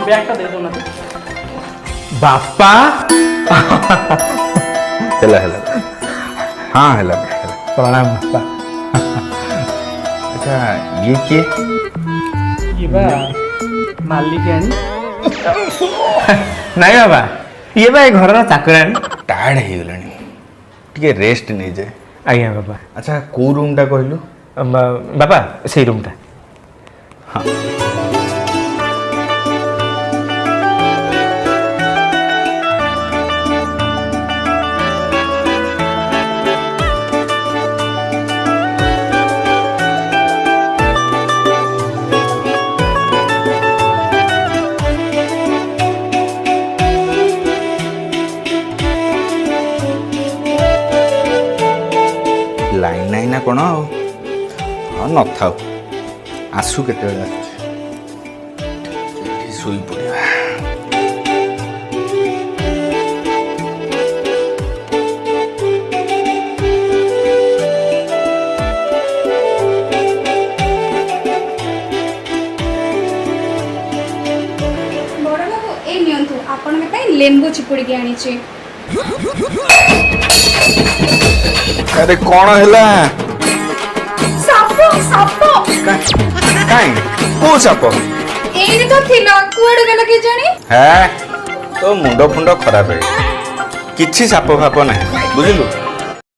Bag दे दो ना बापा हेला हेला हाँ हेला प्रणाम बापा। अच्छा ये किए ये बा मालिक आनी नहीं बाबा ये बा घर चाकरानी टायर्ड हो गलानी टिके रेस्ट नहीं जाए आज्ञा बाबा। अच्छा को रूम टा कहलु बाबा से रूमटा हाँ लाइन नाई ना कौन हाँ न था आसु केते शुई पड़ा बड़ बाबू ए नियंतु आपण के पई लेंबू चिपुड़ी के आनी छी। अरे कौन है सापो सापो काई को साप एई तो थिला कुआडे गेला के जानी है तो मुंड फुंड खराब है किछि साप फाप ना बुझलु